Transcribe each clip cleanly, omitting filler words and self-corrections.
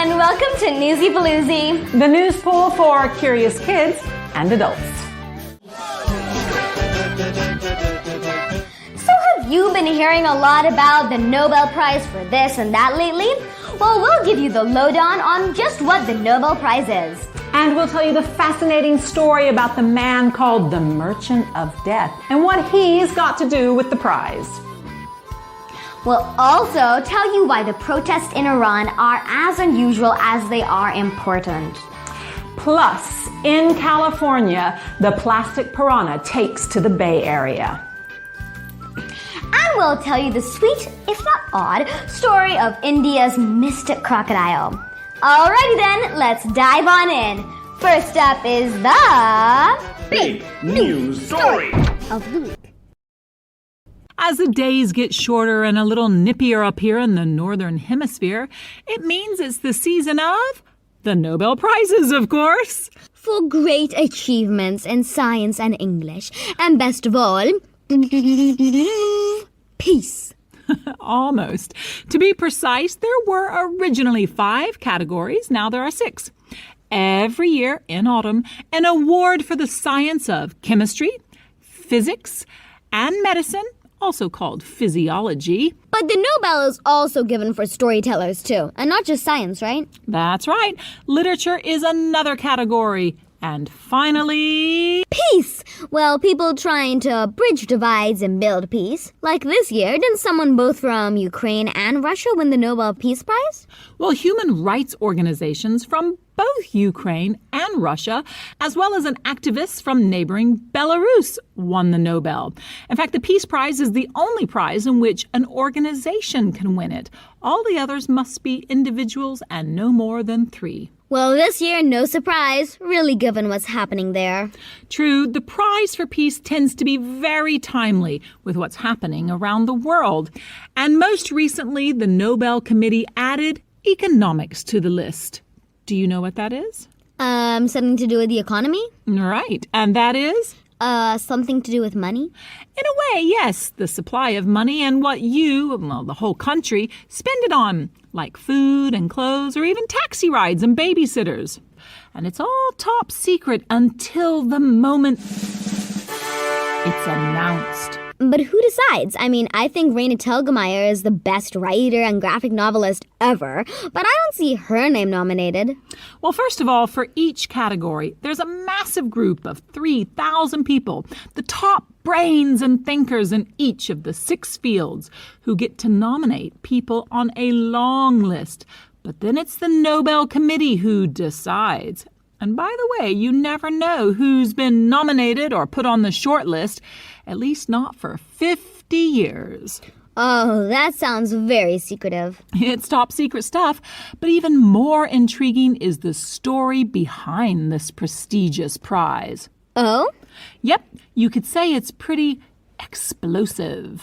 and welcome to Newsy Paloozy, the news pool for curious kids and adults. So have you been hearing a lot about the Nobel Prize for this and that lately? Well, we'll give you the lowdown on just what the Nobel Prize is. And we'll tell you the fascinating story about the man called the Merchant of Death and what he's got to do with the prize. We'll also tell you why the protests in Iran are as unusual as they are important. Plus, in California, the plastic piranha takes to the Bay Area. And we'll tell you the sweet, if not odd, story of India's mystic crocodile. Alrighty then, let's dive on in. First up is the Big News Story of the week. As the days get shorter and a little nippier up here in the Northern Hemisphere, it means it's the season of the Nobel Prizes, of course. For great achievements in science and English, and best of all, peace. Almost. To be precise, there were originally 5 categories. Now there are 6. Every year in autumn, an award for the science of chemistry, physics, and medicine, also called physiology. But the Nobel is also given for storytellers too, and not just science, right? That's right. Literature is another category. And finally, peace! Well, people trying to bridge divides and build peace. Like this year, didn't someone both from Ukraine and Russia win the Nobel Peace Prize? Well, human rights organizations from both Ukraine and Russia, as well as an activist from neighboring Belarus, won the Nobel. In fact, the Peace Prize is the only prize in which an organization can win it. All the others must be individuals and no more than 3. Well, this year, no surprise, really given what's happening there. True, the prize for peace tends to be very timely with what's happening around the world. And most recently, the Nobel Committee added economics to the list. Do you know what that is? Something to do with the economy? Right, and that is? Something to do with money? In a way, yes. The supply of money and what you, well, the whole country, spend it on, like food and clothes or even taxi rides and babysitters. And it's all top secret until the moment it's announced. But who decides? I mean, I think Raina Telgemeier is the best writer and graphic novelist ever, but I don't see her name nominated. Well, first of all, for each category, there's a massive group of 3,000 people, the top brains and thinkers in each of the 6 fields, who get to nominate people on a long list. But then it's the Nobel Committee who decides. And by the way, you never know who's been nominated or put on the short list, at least not for 50 years. Oh, that sounds very secretive. It's top secret stuff, but even more intriguing is the story behind this prestigious prize. Oh? Yep, you could say it's pretty explosive.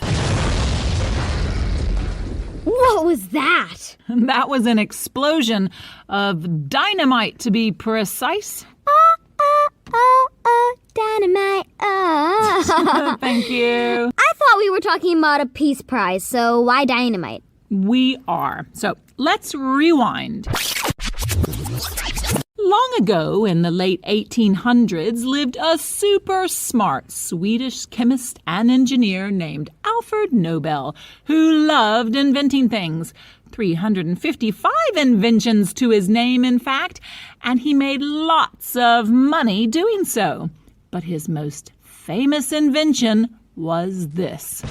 What was that? That was an explosion of dynamite, to be precise. Dynamite. Thank you. I thought we were talking about a peace prize, so why dynamite? We are. So let's rewind. Long ago, in the late 1800s, lived a super smart Swedish chemist and engineer named Alfred Nobel, who loved inventing things. 355 inventions to his name, in fact, and he made lots of money doing so. But his most famous invention was this.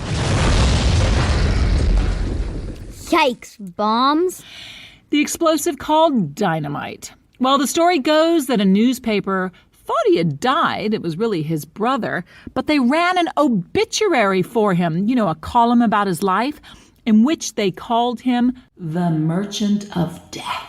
Yikes, bombs? The explosive called dynamite. Well, the story goes that a newspaper thought he had died. It was really his brother. But they ran an obituary for him, a column about his life, in which they called him the Merchant of Death.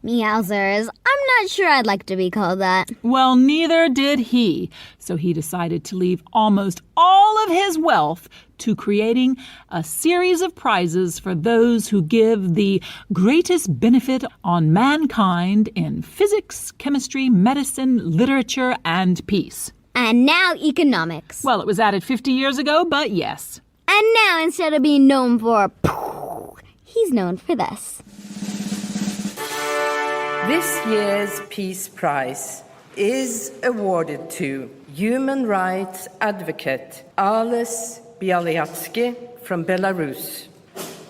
Meowsers, I'm not sure I'd like to be called that. Well, neither did he. So he decided to leave almost all of his wealth to creating a series of prizes for those who give the greatest benefit on mankind in physics, chemistry, medicine, literature, and peace. And now economics. Well, it was added 50 years ago, but yes. And now instead of being known for, he's known for this. This year's Peace Prize is awarded to human rights advocate Ales Bialyatsky from Belarus.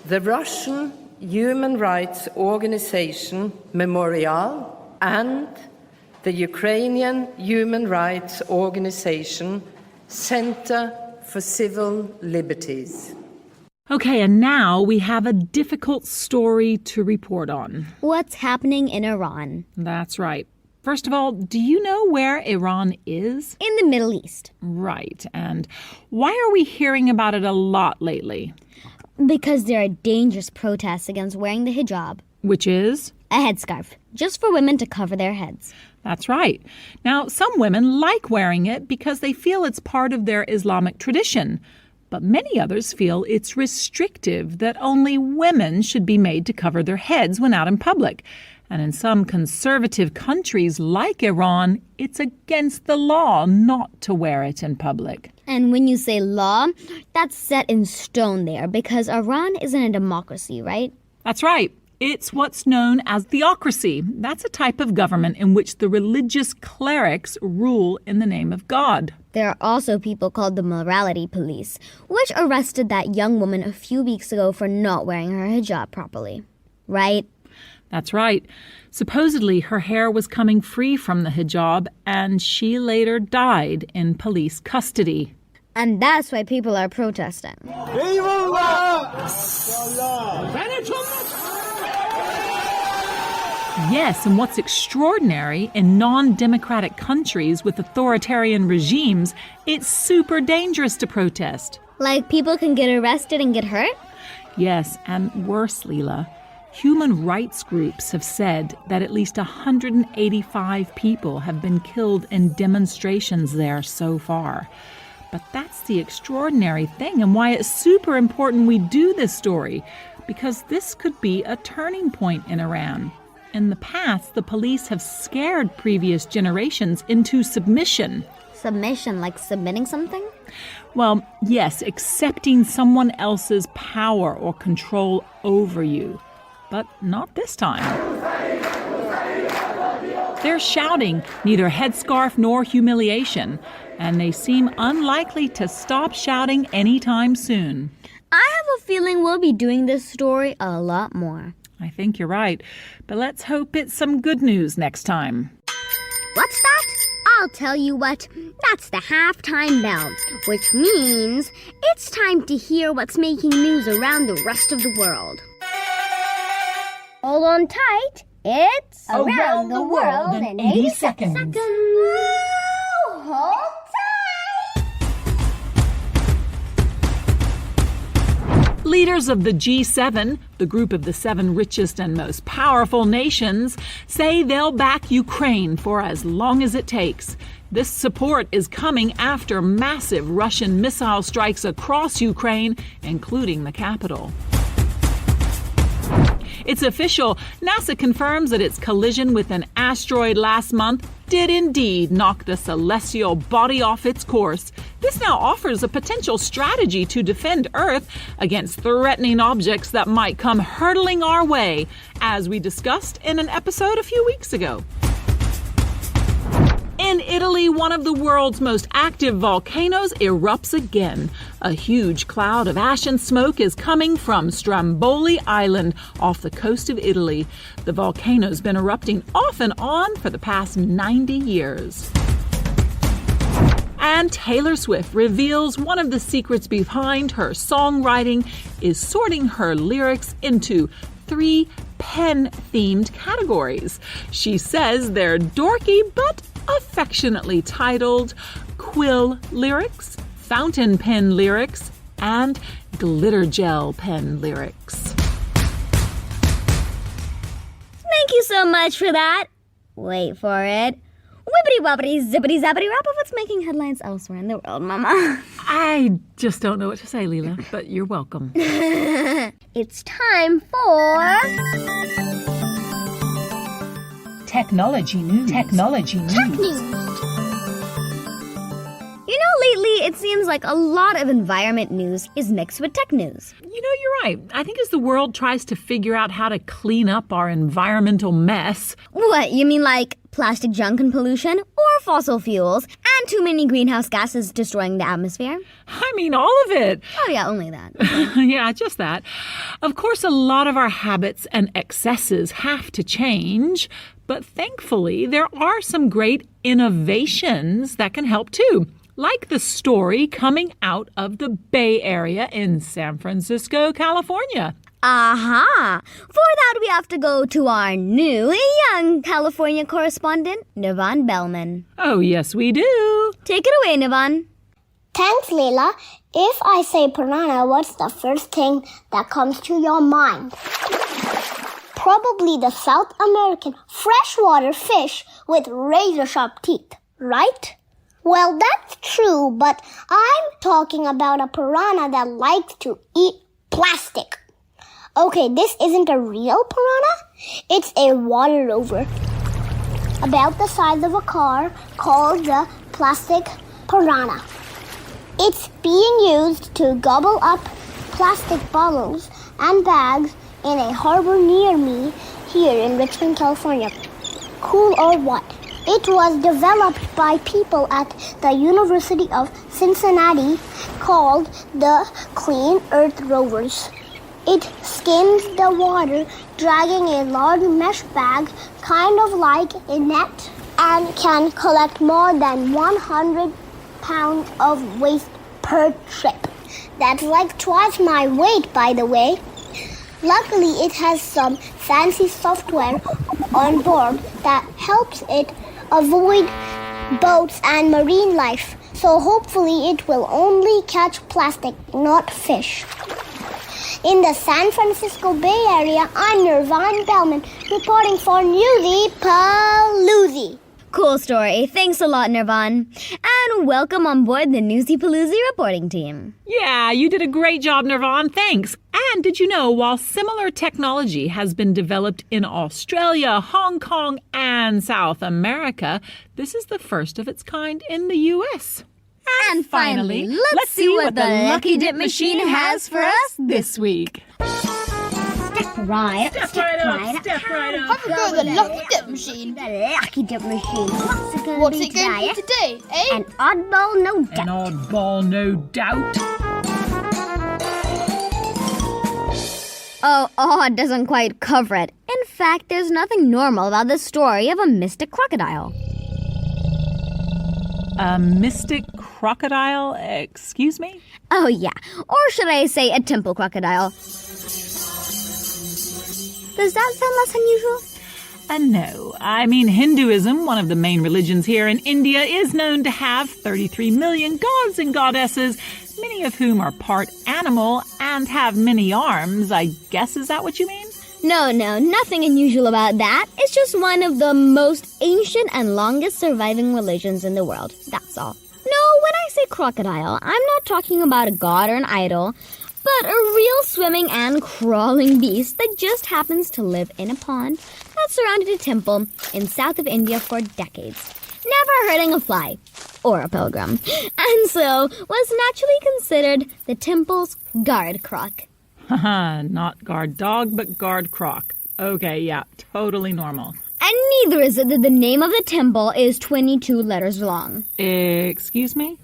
The Russian human rights organization Memorial and the Ukrainian human rights organization Center for Civil Liberties. Okay, and now we have a difficult story to report on. What's happening in Iran? That's right. First of all, do you know where Iran is? In the Middle East. Right. And why are we hearing about it a lot lately? Because there are dangerous protests against wearing the hijab. Which is? A headscarf, just for women to cover their heads. That's right. Now, some women like wearing it because they feel it's part of their Islamic tradition. But many others feel it's restrictive, that only women should be made to cover their heads when out in public. And in some conservative countries like Iran, it's against the law not to wear it in public. And when you say law, that's set in stone there because Iran isn't a democracy, right? That's right. It's what's known as theocracy. That's a type of government in which the religious clerics rule in the name of God. There are also people called the morality police, which arrested that young woman a few weeks ago for not wearing her hijab properly. Right? That's right. Supposedly, her hair was coming free from the hijab, and she later died in police custody. And that's why people are protesting. Yes, and what's extraordinary, in non-democratic countries with authoritarian regimes, it's super dangerous to protest. Like people can get arrested and get hurt? Yes, and worse, Leela. Human rights groups have said that at least 185 people have been killed in demonstrations there so far. But that's the extraordinary thing and why it's super important we do this story, because this could be a turning point in Iran. In the past, the police have scared previous generations into submission. Submission, like submitting something? Well, yes, accepting someone else's power or control over you. But not this time. They're shouting neither headscarf nor humiliation, and they seem unlikely to stop shouting anytime soon. I have a feeling we'll be doing this story a lot more. I think you're right, but let's hope it's some good news next time. What's that? I'll tell you what. That's the halftime bell, which means it's time to hear what's making news around the rest of the world. Hold on tight. It's Around the World in 80 Seconds. Hold tight. Leaders of the G7, the group of the 7 richest and most powerful nations, say they'll back Ukraine for as long as it takes. This support is coming after massive Russian missile strikes across Ukraine, including the capital. It's official. NASA confirms that its collision with an asteroid last month did indeed knock the celestial body off its course. This now offers a potential strategy to defend Earth against threatening objects that might come hurtling our way, as we discussed in an episode a few weeks ago. In Italy, one of the world's most active volcanoes erupts again. A huge cloud of ash and smoke is coming from Stromboli Island off the coast of Italy. The volcano's been erupting off and on for the past 90 years. And Taylor Swift reveals one of the secrets behind her songwriting is sorting her lyrics into 3 pen-themed categories. She says they're dorky but affectionately titled quill lyrics, fountain pen lyrics, and glitter gel pen lyrics. Thank you so much for that. Wait for it. Whippity woppity zippity zappity wrap of what's making headlines elsewhere in the world, Mama. I just don't know what to say, Leela, but you're welcome. It's time for Technology news. Tech News. You know, lately it seems like a lot of environment news is mixed with tech news. You're right. I think as the world tries to figure out how to clean up our environmental mess. What, you mean like plastic junk and pollution, or fossil fuels, and too many greenhouse gases destroying the atmosphere? I mean, all of it. Oh yeah, only that. Yeah, just that. Of course, a lot of our habits and excesses have to change, but thankfully, there are some great innovations that can help too. Like the story coming out of the Bay Area in San Francisco, California. Aha! For that, we have to go to our new young California correspondent, Nirvan Bellman. Oh, yes, we do. Take it away, Nirvan. Thanks, Leila. If I say piranha, what's the first thing that comes to your mind? Probably the South American freshwater fish with razor-sharp teeth, right? Well, that's true, but I'm talking about a piranha that likes to eat plastic. Okay, this isn't a real piranha. It's a water rover, about the size of a car, called the plastic piranha. It's being used to gobble up plastic bottles and bags in a harbor near me here in Richmond, California. Cool or what? It was developed by people at the University of Cincinnati called the Clean Earth Rovers. It skims the water, dragging a large mesh bag, kind of like a net, and can collect more than 100 pounds of waste per trip. That's like twice my weight, by the way. Luckily, it has some fancy software on board that helps it avoid boats and marine life. So hopefully it will only catch plastic, not fish. In the San Francisco Bay Area, I'm Nirvan Bellman, reporting for Newsy Paloozy. Cool story. Thanks a lot, Nirvan. And welcome on board the Newsy Paloozy reporting team. Yeah, you did a great job, Nirvan. Thanks. And did you know, while similar technology has been developed in Australia, Hong Kong, and South America, this is the first of its kind in the U.S. And finally, let's see what the Lucky Dip machine has for us this week. Step right up. Step right up. Have a go at the Lucky Dip machine. The Lucky Dip machine. What's it going to be today, eh? An oddball, no doubt. An oddball, no doubt. Oh, odd doesn't quite cover it. In fact, there's nothing normal about the story of a mystic crocodile. A mystic crocodile? Excuse me? Oh, yeah. Or should I say a temple crocodile? Does that sound less unusual? No. I mean, Hinduism, one of the main religions here in India, is known to have 33 million gods and goddesses, many of whom are part animal and have many arms. I guess, is that what you mean? No, nothing unusual about that. It's just one of the most ancient and longest surviving religions in the world. That's all. No, when I say crocodile, I'm not talking about a god or an idol, but a real swimming and crawling beast that just happens to live in a pond that surrounded a temple in south of India for decades, never hurting a fly or a pilgrim, and so was naturally considered the temple's guard croc. Haha, not guard dog, but guard croc. Okay, yeah, totally normal. And neither is it that the name of the temple is 22 letters long. Excuse me?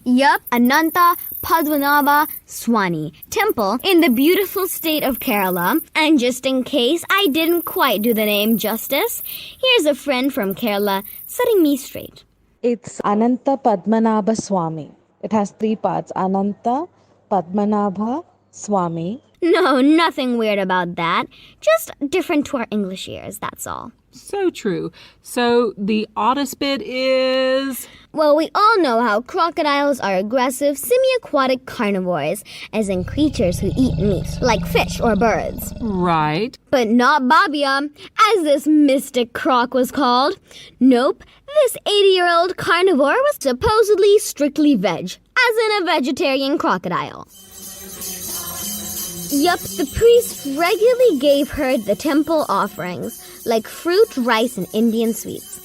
Yup, Ananta Padmanabha Swami Temple in the beautiful state of Kerala. And just in case I didn't quite do the name justice, here's a friend from Kerala setting me straight. It's Ananta Padmanabha Swami. It has 3 parts. Ananta Padmanabha Swami. No, nothing weird about that. Just different to our English ears, that's all. So true. So the oddest bit is... Well, we all know how crocodiles are aggressive, semi-aquatic carnivores, as in creatures who eat meat, like fish or birds. Right. But not Babia, as this mystic croc was called. Nope, this 80-year-old carnivore was supposedly strictly veg, as in a vegetarian crocodile. Yup, the priest regularly gave her the temple offerings, like fruit, rice, and Indian sweets.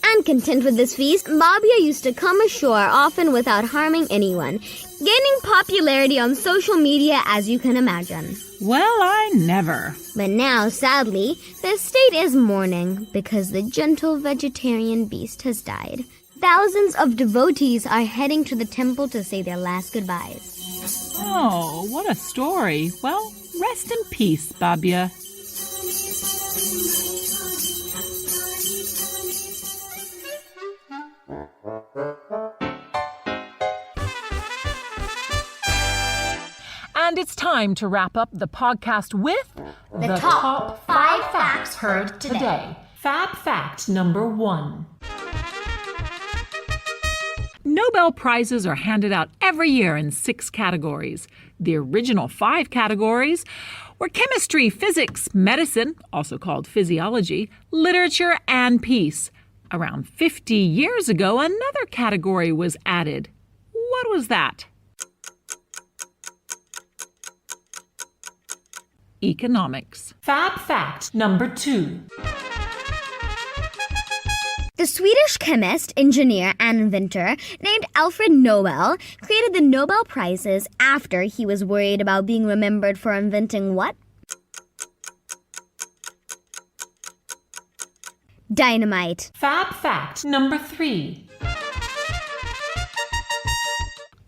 And content with this feast, Babia used to come ashore often without harming anyone, gaining popularity on social media as you can imagine. Well, I never. But now, sadly, the state is mourning because the gentle vegetarian beast has died. Thousands of devotees are heading to the temple to say their last goodbyes. Oh, what a story. Well, rest in peace, Babia. And it's time to wrap up the podcast with The top 5 facts heard today. Fab fact number 1. Nobel Prizes are handed out every year in 6 categories. The original 5 categories were chemistry, physics, medicine, also called physiology, literature, and peace. Around 50 years ago, another category was added. What was that? Economics. Fab fact number 2. The Swedish chemist, engineer, and inventor named Alfred Nobel created the Nobel Prizes after he was worried about being remembered for inventing what? Dynamite. Fab fact number 3.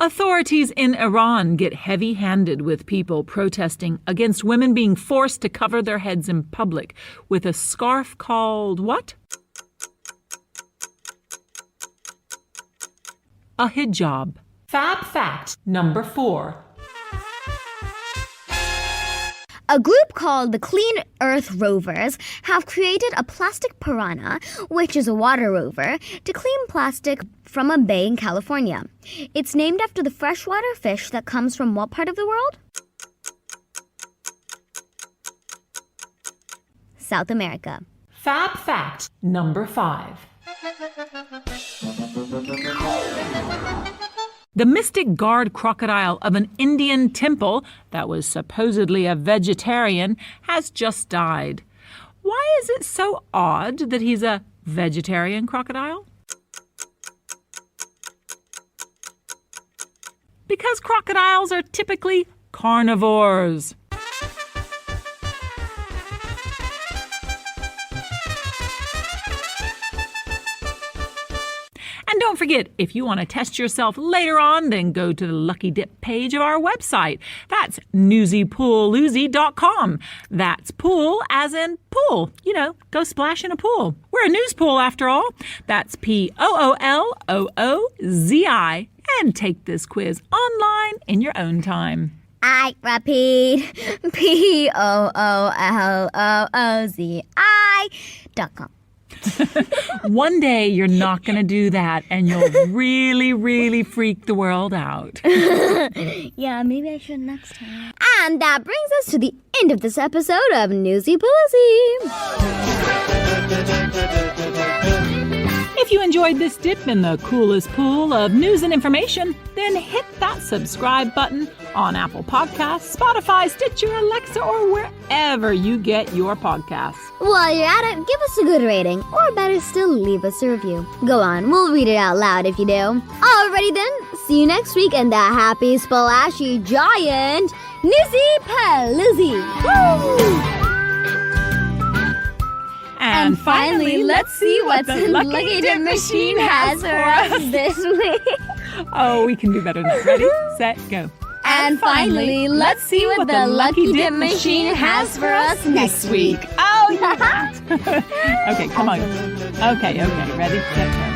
Authorities in Iran get heavy-handed with people protesting against women being forced to cover their heads in public with a scarf called what? A hijab. Fab fact number 4. A group called the Clean Earth Rovers have created a plastic piranha, which is a water rover, to clean plastic from a bay in California. It's named after the freshwater fish that comes from what part of the world? South America. Fab fact number 5. The mystic guard crocodile of an Indian temple that was supposedly a vegetarian has just died. Why is it so odd that he's a vegetarian crocodile? Because crocodiles are typically carnivores. And don't forget, if you want to test yourself later on, then go to the Lucky Dip page of our website. That's newsypooloozy.com. That's pool as in pool. You know, go splash in a pool. We're a news pool after all. That's POOLOOZI. And take this quiz online in your own time. I repeat, POOLOOZI.com. One day you're not going to do that and you'll really, really freak the world out. Yeah, maybe I should next time. And that brings us to the end of this episode of Newsy Poolsy. If you enjoyed this dip in the coolest pool of news and information, then hit that subscribe button on Apple Podcasts, Spotify, Stitcher, Alexa, or wherever you get your podcasts. While you're at it, give us a good rating, or better still, leave us a review. Go on, we'll read it out loud if you do. Alrighty then, see you next week in the happy, splashy, giant Newsy Paloozy. Woo! And finally, let's see what the Lucky Dip Machine has for us this week. Oh, we can do better than that. Ready, set, go. And finally, let's see what the Lucky Dip Machine has for us next week. Oh, yeah. Okay, come on. Okay, ready, set, go.